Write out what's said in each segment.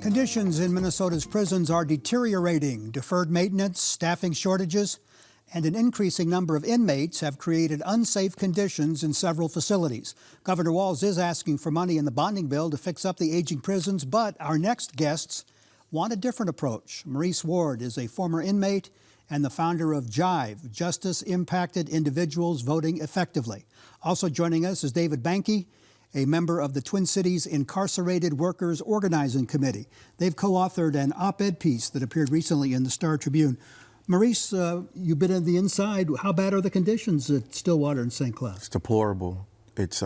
Conditions in Minnesota's prisons are deteriorating. Deferred maintenance, staffing shortages, and an increasing number of inmates have created unsafe conditions in several facilities. Governor Walz is asking for money in the bonding bill to fix up the aging prisons, but our next guests want a different approach. Maurice Ward is a former inmate and the founder of JIVE, Justice Impacted Individuals Voting Effectively. Also joining us is David Banke, a member of the Twin Cities Incarcerated Workers Organizing Committee. They've co-authored an op-ed piece that appeared recently in the Star Tribune. Maurice, you've been on the inside. How bad are the conditions at Stillwater and St. Cloud? It's deplorable. It's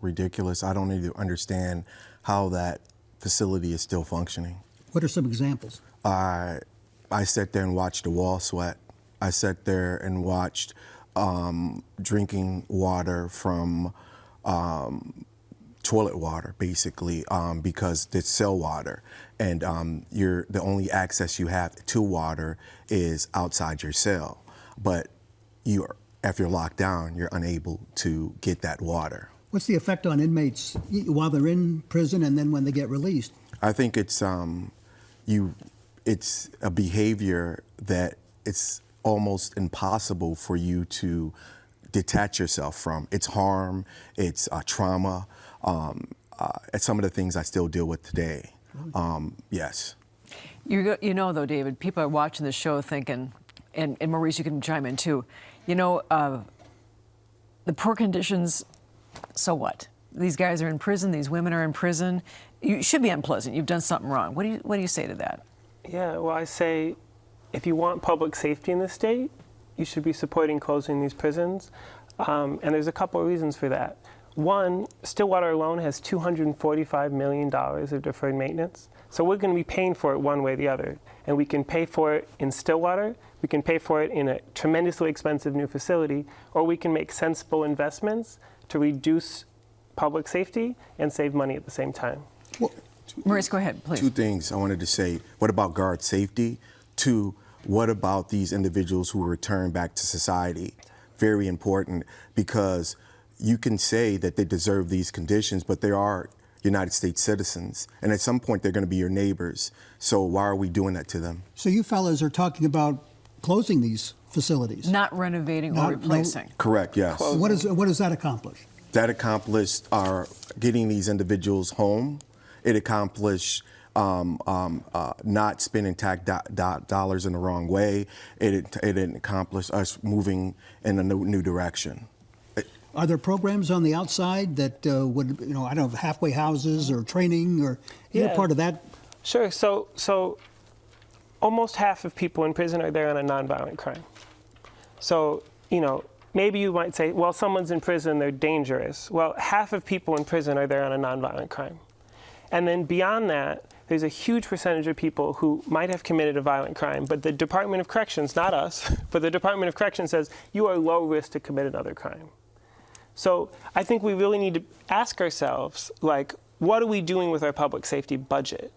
ridiculous. I don't even understand how that facility is still functioning. What are some examples? I sat there and watched the wall sweat. I sat there and watched drinking water from toilet water, basically, because it's cell water, and the only access you have to water is outside your cell. But after you're locked down, you're unable to get that water. What's the effect on inmates while they're in prison and then when they get released? I think it's a behavior that it's almost impossible for you to detach yourself from. It's harm, it's trauma. It's some of the things I still deal with today. Yes. You know, though, David, people are watching the show thinking, and Maurice, you can chime in too, the poor conditions, so what? These guys are in prison, these women are in prison. You should be unpleasant. You've done something wrong. What do you say to that? Yeah, well, I say, if you want public safety in the state, you should be supporting closing these prisons. And there's a couple of reasons for that. One, Stillwater alone has $245 million of deferred maintenance. So we're going to be paying for it one way or the other. And we can pay for it in Stillwater, we can pay for it in a tremendously expensive new facility, or we can make sensible investments to reduce public safety and save money at the same time. Well, Maurice, go ahead, please. Two things I wanted to say. What about guard safety? Two, what about these individuals who return back to society? Very important, because you can say that they deserve these conditions, but they are United States citizens. And at some point, they're going to be your neighbors. So why are we doing that to them? So you fellas are talking about closing these facilities? Not renovating or replacing. Correct, yes. What does that accomplish? That accomplished our getting these individuals home. It accomplished not spending tax dollars in the wrong way. It accomplished us moving in a new direction. Are there programs on the outside that would, I don't know, halfway houses or training or part of that? Sure. So almost half of people in prison are there on a nonviolent crime. So, maybe you might say, well, someone's in prison, they're dangerous. Well, half of people in prison are there on a nonviolent crime. And then beyond that, there's a huge percentage of people who might have committed a violent crime, but the Department of Corrections, not us, but the Department of Corrections says you are low risk to commit another crime. So I think we really need to ask ourselves, what are we doing with our public safety budget,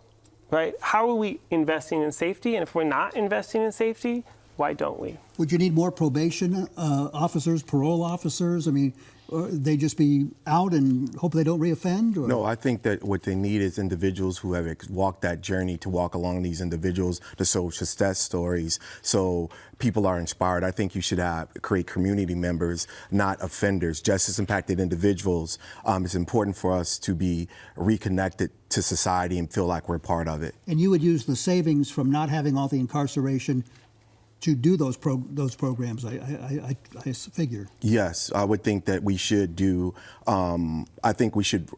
right? How are we investing in safety? And if we're not investing in safety, why don't we? Would you need more probation officers, parole officers? I mean, they just be out and hope they don't reoffend? Or? No, I think that what they need is individuals who have walked that journey to walk along these individuals, the social success stories, so people are inspired. I think you should create community members, not offenders, justice impacted individuals. It's important for us to be reconnected to society and feel like we're part of it. And you would use the savings from not having all the incarceration to do those programs, I figure. Yes, I would think that we should do, I think we should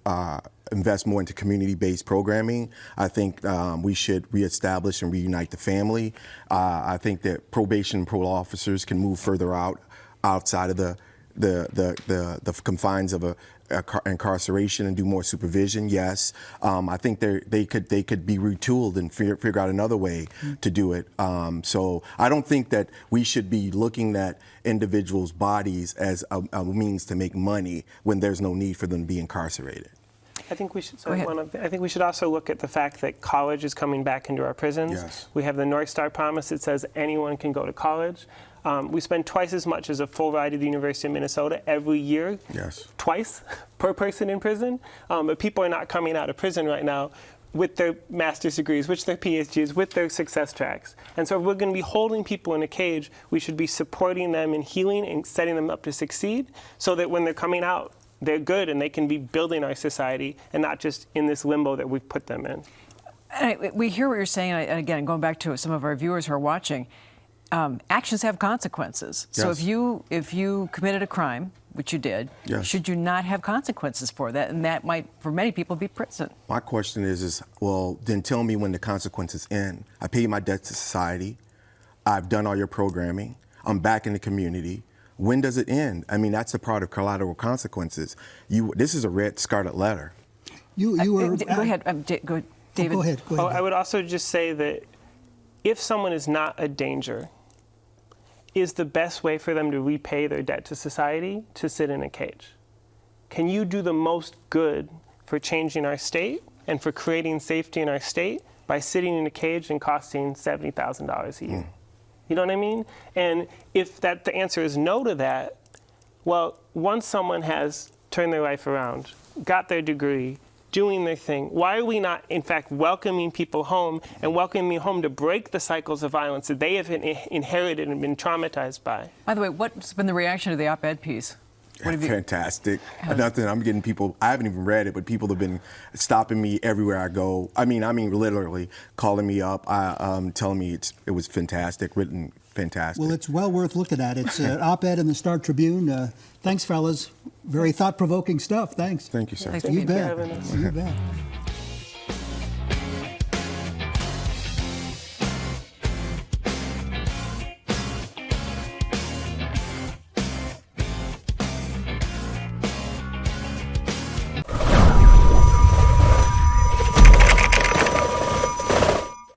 invest more into community-based programming. I think we should reestablish and reunite the family. I think that probation and parole officers can move further outside of the confines of incarceration and do more supervision. Yes, I think they could be retooled and figure out another way to do it. So I don't think that we should be looking at individuals' bodies as a means to make money when there's no need for them to be incarcerated. I think we should. I think we should also look at the fact that college is coming back into our prisons. Yes. We have the North Star promise that says anyone can go to college. We spend twice as much as a full ride to the University of Minnesota every year. Yes. Twice per person in prison. But people are not coming out of prison right now. with their master's degrees, with their PhDs, with their success tracks. And so if we're going to be holding people in a cage, we should be supporting them in healing and setting them up to succeed so that when they're coming out, they're good and they can be building our society and not just in this limbo that we've put them in. And we hear what you're saying, and again, going back to some of our viewers who are watching, actions have consequences. Yes. So if you committed a crime, which you did, yes. should you not have consequences for that? And that might, for many people, be prison. My question is, well, then tell me when the consequences end. I paid my debt to society. I've done all your programming. I'm back in the community. When does it end? I mean, that's a part of collateral consequences. This is a red scarlet letter. You were... Go ahead, David. Go ahead. Oh, I would also just say that if someone is not a danger, is the best way for them to repay their debt to society to sit in a cage? Can you do the most good for changing our state and for creating safety in our state by sitting in a cage and costing $70,000 a year? You know what I mean? And if the answer is no to that, well, once someone has turned their life around, got their degree, doing their thing, why are we not, in fact, welcoming people home and welcoming home to break the cycles of violence that they have inherited and been traumatized by? By the way, what's been the reaction to the op-ed piece? Fantastic. Nothing. I'm getting people, I haven't even read it, but people have been stopping me everywhere I go. I mean, literally calling me up, telling me it was fantastic, written fantastic. Well, it's well worth looking at. It's an op-ed in the Star Tribune. Thanks, fellas. Very thought-provoking stuff. Thanks. Thank you, sir. Thanks You for bet. having us. You bet.